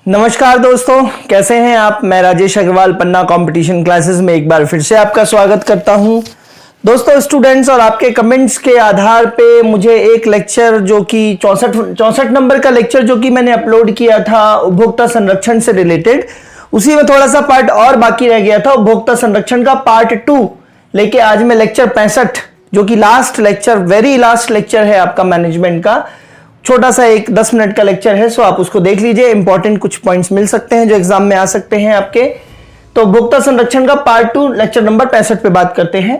नमस्कार दोस्तों, कैसे हैं आप। मैं राजेश अग्रवाल पन्ना कंपटीशन क्लासेस में एक बार फिर से आपका स्वागत करता हूं। दोस्तों, स्टूडेंट्स और आपके कमेंट्स के आधार पे मुझे एक लेक्चर जो कि 64 नंबर का लेक्चर जो कि मैंने अपलोड किया था उपभोक्ता संरक्षण से रिलेटेड, उसी में थोड़ा सा पार्ट और बाकी रह गया था। उपभोक्ता संरक्षण का पार्ट 2 लेके आज मैं लेक्चर 65 जो कि last lecture, very last lecture है आपका मैनेजमेंट का, छोटा सा एक 10 मिनट का लेक्चर है, सो आप उसको देख लीजिए। इंपॉर्टेंट कुछ पॉइंट्स मिल सकते हैं जो एग्जाम में आ सकते हैं आपके। तो उपभोक्ता संरक्षण का पार्ट 2 लेक्चर नंबर 65 पे बात करते हैं।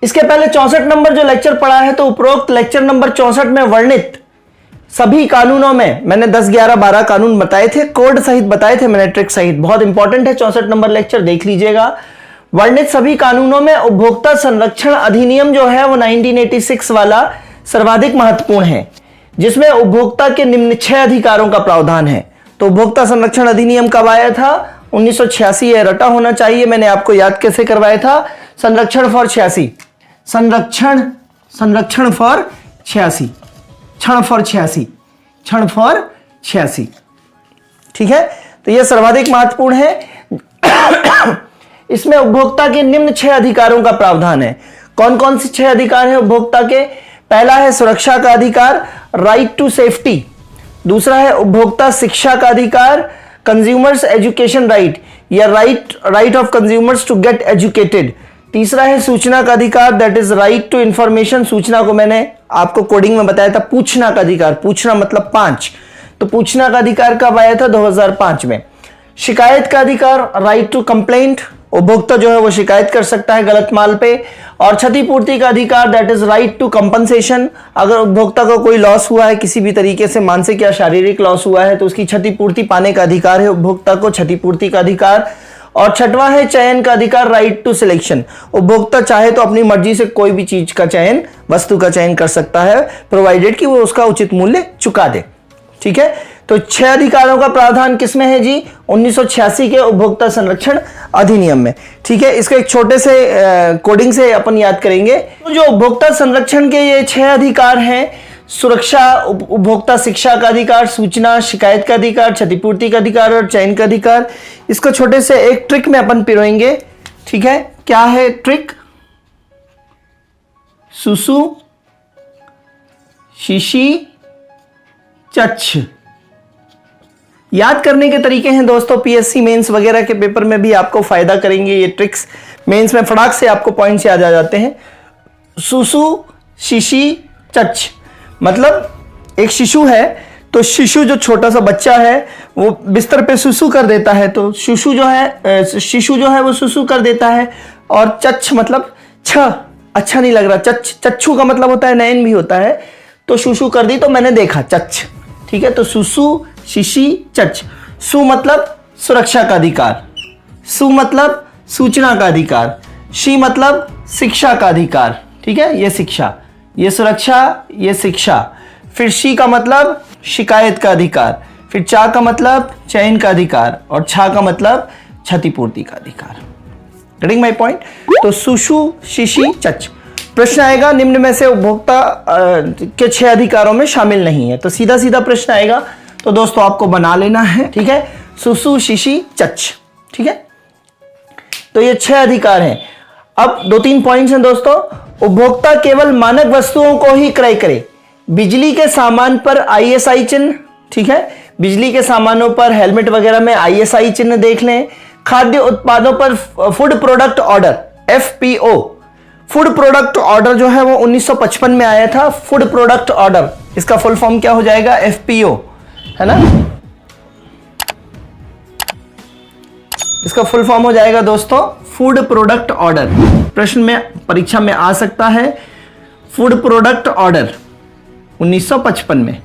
इसके पहले 64 नंबर जो लेक्चर पढ़ा है, तो उपरोक्त लेक्चर नंबर 64 में वर्णित सभी कानूनों में मैंने 10, 11, 12 कानून बताए थे, कोड सहित बताए थे मैंने, ट्रिक सहित। बहुत इंपॉर्टेंट है 64 नंबर लेक्चर, देख लीजिएगा। वर्णित सभी कानूनों में उपभोक्ता संरक्षण अधिनियम जो है वो 1986 वाला सर्वाधिक महत्वपूर्ण है, जिसमें उपभोक्ता के निम्न 6 अधिकारों का प्रावधान है। तो उपभोक्ता संरक्षण अधिनियम कब आया था? 1986। यह रटा होना चाहिए, मैंने आपको याद कैसे करवाया था। संरक्षण फॉर 86, संरक्षण फॉर 86, क्षण फॉर 86, क्षण फॉर 86। ठीक है, तो यह सर्वाधिक महत्वपूर्ण है। इसमें उपभोक्ता के निम्न 6 अधिकारों का प्रावधान है। कौन कौन से 6 अधिकार है उपभोक्ता के? पहला है सुरक्षा का अधिकार, राइट टू सेफ्टी। दूसरा है उपभोक्ता शिक्षा का अधिकार, कंज्यूमर्स एजुकेशन राइट, या right of consumers to get educated. तीसरा है सूचना का अधिकार, that is right to information. सूचना को मैंने आपको कोडिंग में बताया था, पूछना का अधिकार, पूछना मतलब 5, तो पूछना का अधिकार कब आया था? 2005 में। शिकायत का अधिकार, राइट टू कंप्लेंट, उपभोक्ता जो है वो शिकायत कर सकता है गलत माल पे। और क्षतिपूर्ति का अधिकार, that is right to compensation. अगर उपभोक्ता को कोई लॉस हुआ है, किसी भी तरीके से मानसिक या शारीरिक लॉस हुआ है, तो उसकी क्षतिपूर्ति पाने का अधिकार है उपभोक्ता को, क्षतिपूर्ति का अधिकार। और छठवां है चयन का अधिकार, राइट टू सिलेक्शन। उपभोक्ता चाहे तो अपनी मर्जी से कोई भी चीज का चयन, वस्तु का चयन कर सकता है, प्रोवाइडेड कि वो उसका उचित मूल्य चुका दे। ठीक है, तो 6 अधिकारों का प्रावधान किसमें है जी? 1986 के उपभोक्ता संरक्षण अधिनियम में। ठीक है, इसको एक छोटे से कोडिंग से अपन याद करेंगे। तो जो उपभोक्ता संरक्षण के ये 6 अधिकार हैं, सुरक्षा, उपभोक्ता शिक्षा का अधिकार, सूचना, शिकायत का अधिकार, क्षतिपूर्ति का अधिकार और चयन का अधिकार, इसको छोटे से एक ट्रिक में अपन पिरोएंगे। ठीक है, क्या है ट्रिक? सुसु, शिशी, चच्छ। याद करने के तरीके हैं दोस्तों, पीएससी मेंस वगैरह के पेपर में भी आपको फायदा करेंगे ये ट्रिक्स। मेंस में फटाक से आपको पॉइंट्स याद आ जाते हैं। सुसु, शिशी, चच्छ मतलब एक शिशु है, तो शिशु जो छोटा सा बच्चा है वो बिस्तर पे सुसु कर देता है, तो शिशु जो है वो सुसु कर देता है। और चच्छ मतलब अच्छा नहीं लग रहा, चच्छू का मतलब होता है नयन भी होता है, तो सुसु कर दी तो मैंने देखा, चच्छ। ठीक है, तो सुसु, शिशी, चच्छ। सु मतलब सुरक्षा का अधिकार, सु मतलब सूचना का अधिकार, शी मतलब शिक्षा का अधिकार। ठीक है, ये शिक्षा, ये सुरक्षा, ये शिक्षा। फिर शी का मतलब शिकायत का अधिकार, फिर चा का मतलब चयन का अधिकार, और छा का मतलब क्षतिपूर्ति का अधिकार। Getting my point? तो सुसु, शिशी, चच्छ। प्रश्न आएगा निम्न में से उपभोक्ता के 6 अधिकारों में शामिल नहीं है, तो सीधा सीधा प्रश्न आएगा, तो दोस्तों आपको बना लेना है। ठीक है, सुसु, शिशी, चच्छ। ठीक है, तो ये 6 अधिकार हैं। अब 2-3 पॉइंट्स हैं दोस्तों। उपभोक्ता केवल मानक वस्तुओं को ही क्रय करे। बिजली के सामान पर ISI चिन्ह, ठीक है, बिजली के सामानों पर, हेलमेट वगैरह में ISI चिन्ह देख लें। खाद्य उत्पादों पर food product order, FPO। Food product order जो है वो 1955 में आया था। फूड प्रोडक्ट ऑर्डर, इसका फुल फॉर्म क्या हो जाएगा? FPO, है ना। इसका फुल फॉर्म हो जाएगा दोस्तों फूड प्रोडक्ट ऑर्डर। प्रश्न में, परीक्षा में आ सकता है फूड प्रोडक्ट ऑर्डर 1955 में।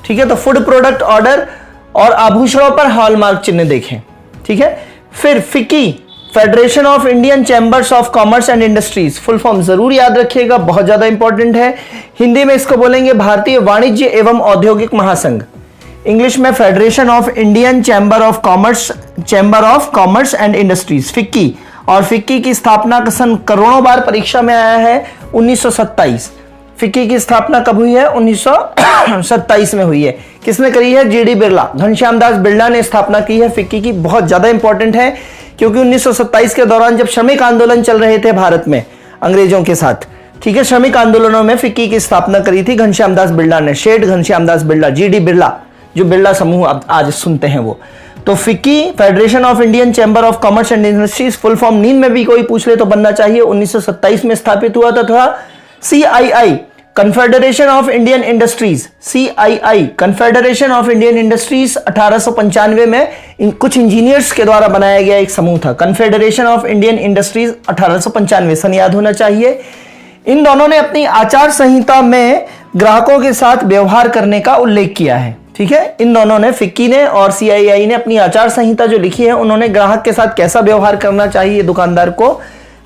ठीक है, तो फूड प्रोडक्ट ऑर्डर और आभूषणों पर हॉलमार्क चिन्ह देखें। ठीक है, फिर फिकी, federation of Indian chambers of commerce and industries, full form जरूर याद रखिएगा, बहुत ज्यादा इंपॉर्टेंट है। हिंदी में इसको बोलेंगे भारतीय वाणिज्य एवं औद्योगिक महासंघ, इंग्लिश में federation of Indian chamber of commerce and industries, FICCI. और फिक्की की स्थापना का सन करोड़ों बार परीक्षा में आया है 1927। फिक्की की स्थापना कब हुई है? 1927 में हुई है। किसने करी है? जीडी बिरला, घनश्याम दास बिरला ने स्थापना की है फिक्की की। बहुत ज्यादा इंपॉर्टेंट है क्योंकि 1927 के दौरान जब श्रमिक आंदोलन चल रहे थे भारत में अंग्रेजों के साथ, ठीक है, श्रमिक आंदोलनों में फिक्की की स्थापना करी थी घनश्याम दास बिरला ने, शेठ घनश्याम दास बिरला, जीडी बिरला, जो बिरला समूह अब आज सुनते हैं वो। तो FICCI, federation of Indian chamber of commerce and industries, full form नींद में भी कोई पूछ ले तो बनना चाहिए, 1927 में स्थापित हुआ था। CII, confederation of Indian industries, CII, confederation of Indian industries, 1895 में कुछ इंजीनियर्स के द्वारा बनाया गया एक समूह था। कन्फेडरेशन ऑफ इंडियन इंडस्ट्रीज 1895 सन याद होना चाहिए। इन दोनों ने अपनी आचार संहिता में ग्राहकों के साथ व्यवहार करने का उल्लेख किया है, ठीक है। इन दोनों ने, फिक्की ने और CII ने, अपनी आचार संहिता जो लिखी है, उन्होंने ग्राहक के साथ कैसा व्यवहार करना चाहिए दुकानदार को,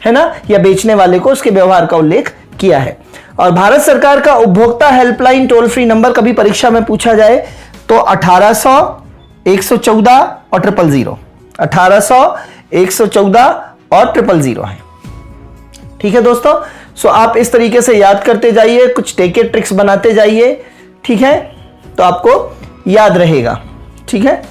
है ना, या बेचने वाले को, उसके व्यवहार का उल्लेख किया है। और भारत सरकार का उपभोक्ता हेल्पलाइन टोल फ्री नंबर कभी परीक्षा में पूछा जाए तो 1800 114 और 000, 1800 114 और 000 है, ठीक है दोस्तों। सो आप इस तरीके से याद करते जाइए, कुछ टेके ट्रिक्स बनाते जाइए, ठीक है, तो आपको याद रहेगा, ठीक है।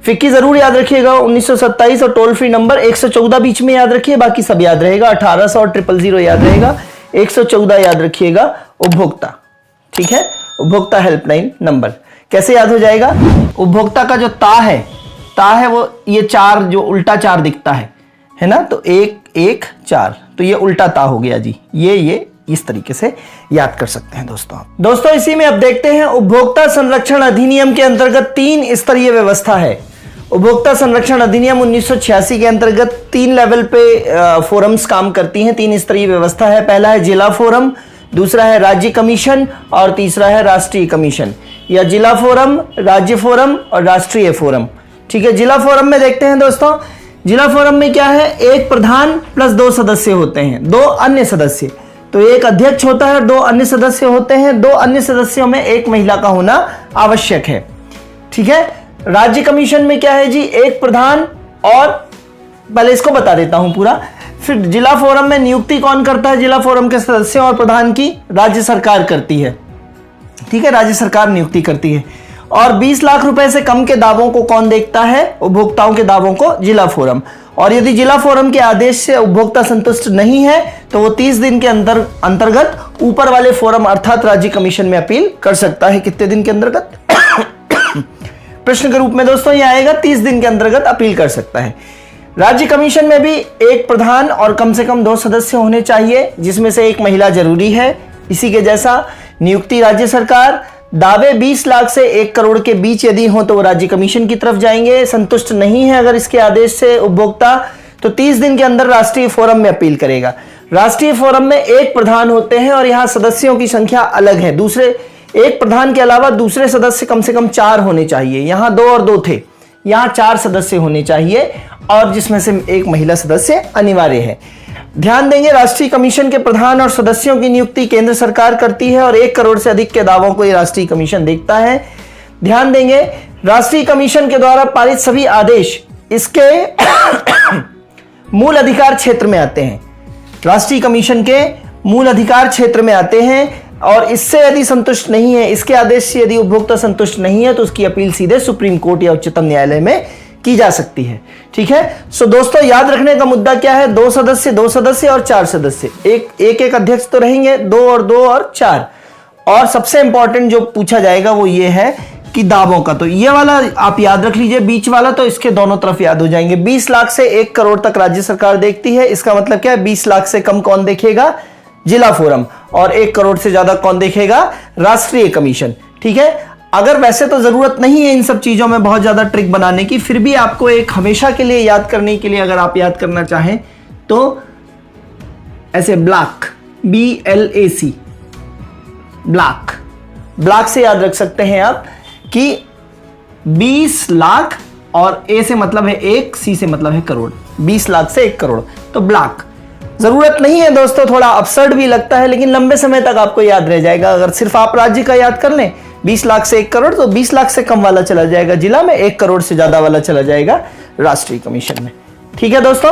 फिक्की जरूर याद रखिएगा 1927 और टोल फ्री नंबर 114 बीच में याद रखिए, बाकी सब याद रहेगा, 1800 और 000 याद रहेगा, 114 याद रखिएगा उपभोक्ता, ठीक है, उपभोक्ता हेल्पलाइन नंबर। कैसे याद हो जाएगा? उपभोक्ता का जो ता है वो ये 4 जो उल्टा 4 दिखता है ना, तो 1 1 4, तो ये उल्टा ता हो गया जी, ये इस तरीके से याद कर सकते हैं दोस्तों। इसी में अब देखते हैं उपभोक्ता संरक्षण अधिनियम के अंतर्गत 3 स्तरीय व्यवस्था है। उपभोक्ता संरक्षण अधिनियम 1986 के अंतर्गत 3 लेवल पे फोरम्स काम करती हैं, 3 स्तरीय व्यवस्था है। पहला है जिला फोरम, दूसरा है राज्य कमीशन और तीसरा है राष्ट्रीय कमीशन, या जिला फोरम, राज्य फोरम और राष्ट्रीय फोरम, ठीक है। जिला फोरम में देखते हैं दोस्तों, जिला फोरम में क्या है, एक प्रधान प्लस 2 सदस्य होते हैं, 2 अन्य सदस्य, तो एक अध्यक्ष होता है, 2 अन्य सदस्य होते हैं, 2 अन्य सदस्यों में एक महिला का होना आवश्यक है, ठीक है। राज्य कमीशन में क्या है जी, एक प्रधान, और पहले इसको बता देता हूं पूरा, फिर जिला फोरम में नियुक्ति कौन करता है, जिला फोरम के सदस्यों और प्रधान की राज्य सरकार करती है, ठीक है, राज्य सरकार नियुक्ति करती है। और 20 लाख रुपए से कम के दावों को कौन देखता है, उपभोक्ताओं के दावों को जिला फोरम। और यदि जिला फोरम के आदेश से उपभोक्ता संतुष्ट नहीं है तो वो 30 दिन के अंतर्गत ऊपर वाले फोरम अर्थात राज्य कमीशन में अपील कर सकता है। कितने दिन के अंतर्गत? प्रश्न के रूप में दोस्तों ये आएगा, 30 दिन के अंतर्गत अपील कर सकता है। राज्य कमीशन में भी एक प्रधान और कम से कम 2 सदस्य होने चाहिए, जिसमें से एक महिला जरूरी है। इसी के जैसा नियुक्ति राज्य सरकार, दावे 20 लाख से 1 करोड़ के बीच यदि हो तो वो राज्य कमीशन की तरफ जाएंगे। संतुष्ट नहीं है अगर इसके आदेश से उपभोक्ता, तो 30 दिन के अंदर राष्ट्रीय फोरम में अपील करेगा। राष्ट्रीय फोरम में एक प्रधान होते हैं और यहाँ सदस्यों की संख्या अलग है, दूसरे एक प्रधान के अलावा दूसरे सदस्य कम से कम 4 होने चाहिए। यहाँ 2 और 2 थे, यहाँ 4 सदस्य होने चाहिए और जिसमें से एक महिला सदस्य अनिवार्य है। ध्यान देंगे, राष्ट्रीय कमीशन के प्रधान और सदस्यों की नियुक्ति केंद्र सरकार करती है और 1 करोड़ से अधिक के दावों को ये राष्ट्रीय कमीशन देखता है। ध्यान देंगे, राष्ट्रीय कमीशन के द्वारा पारित सभी आदेश इसके मूल अधिकार क्षेत्र में आते हैं, राष्ट्रीय कमीशन के मूल अधिकार क्षेत्र में आते हैं और इससे यदि संतुष्ट नहीं है, इसके आदेश से यदि उपभोक्ता संतुष्ट नहीं है तो उसकी अपील सीधे सुप्रीम कोर्ट या उच्चतम न्यायालय में की जा सकती है, ठीक है। सो दोस्तों याद रखने का मुद्दा क्या है, 2 सदस्य 2 सदस्य और 4 सदस्य, एक अध्यक्ष तो रहेंगे, 2 और 2 और 4। और सबसे इंपॉर्टेंट जो पूछा जाएगा वो ये है कि दावों का, तो ये वाला आप याद रख लीजिए, बीच वाला तो इसके दोनों तरफ याद हो जाएंगे। 20 लाख से 1 करोड़ तक राज्य सरकार देखती है, इसका मतलब क्या है, 20 लाख से कम कौन देखेगा, जिला फोरम, और 1 करोड़ से ज्यादा कौन देखेगा, राष्ट्रीय कमीशन, ठीक है। अगर वैसे तो जरूरत नहीं है इन सब चीजों में बहुत ज्यादा ट्रिक बनाने की, फिर भी आपको एक हमेशा के लिए याद करने के लिए अगर आप याद करना चाहें तो ऐसे ब्लॉक, BLAC, ब्लॉक से याद रख सकते हैं आप कि 20 लाख और A से मतलब है 1, C से मतलब है करोड़, 20 लाख से 1 करोड़, तो ब्लॉक। जरूरत नहीं है दोस्तों, थोड़ा अपसर्ड भी लगता है लेकिन लंबे समय तक आपको याद रह जाएगा। अगर सिर्फ आप राज्य का याद कर लें 20 लाख से 1 करोड़, तो 20 लाख से कम वाला चला जाएगा जिला में, 1 करोड़ से ज्यादा वाला चला जाएगा राष्ट्रीय कमीशन में, ठीक है दोस्तों।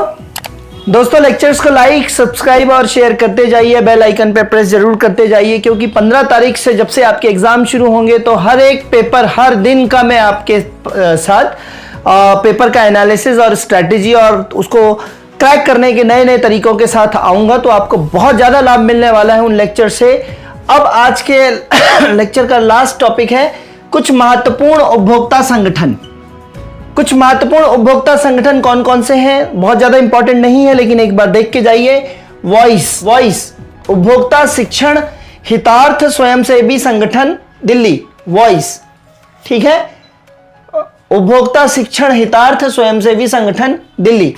दोस्तों लेक्चर्स को लाइक, सब्सक्राइब और शेयर करते जाइए, बेल आइकन पे प्रेस जरूर करते जाइए, क्योंकि 15 तारीख से जब से आपके एग्जाम शुरू होंगे तो हर एक पेपर हर दिन का मैं आपके साथ पेपर का एनालिसिस और स्ट्रैटेजी और उसको क्रैक करने के नए नए तरीकों के साथ आऊंगा। तो आपको बहुत ज्यादा लाभ मिलने वाला है उन लेक्चर से। अब आज के लेक्चर का लास्ट टॉपिक है कुछ महत्वपूर्ण उपभोक्ता संगठन। कुछ महत्वपूर्ण उपभोक्ता संगठन कौन कौन से हैं, बहुत ज्यादा इंपॉर्टेंट नहीं है, लेकिन एक बार देख के जाइए। वॉइस उपभोक्ता शिक्षण हितार्थ स्वयंसेवी संगठन दिल्ली, वॉइस, ठीक है। उपभोक्ता शिक्षण हितार्थ स्वयंसेवी संगठन Delhi.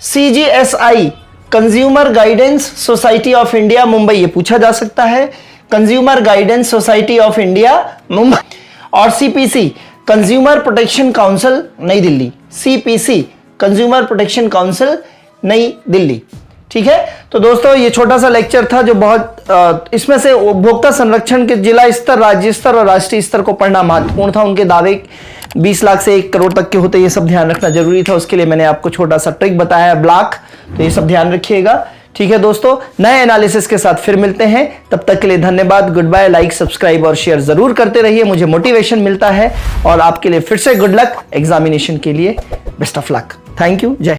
CGSI consumer guidance society of India Mumbai, ये पूछा जा सकता है, consumer guidance society of India Mumbai. और CPC कंज्यूमर प्रोटेक्शन काउंसिल नई Delhi, CPC consumer protection council नई दिल्ली, ठीक है। तो दोस्तों ये छोटा सा लेक्चर था जो बहुत इसमें से उपभोक्ता संरक्षण के जिला स्तर, राज्य स्तर और राष्ट्रीय स्तर को पढ़ना महत्वपूर्ण था। उनके दावे 20 लाख से 1 करोड़ तक के होते, ये सब ध्यान रखना जरूरी था। उसके लिए मैंने आपको छोटा सा ट्रिक बताया ब्लॉक, तो ये सब ध्यान रखिएगा, ठीक है दोस्तों। नए एनालिसिस के साथ फिर मिलते हैं, तब तक के लिए धन्यवाद, गुड बाय। लाइक, सब्सक्राइब और शेयर जरूर करते रहिए, मुझे मोटिवेशन मिलता है। और आपके लिए फिर से गुड लक एग्जामिनेशन के लिए, best of luck, thank you, जय।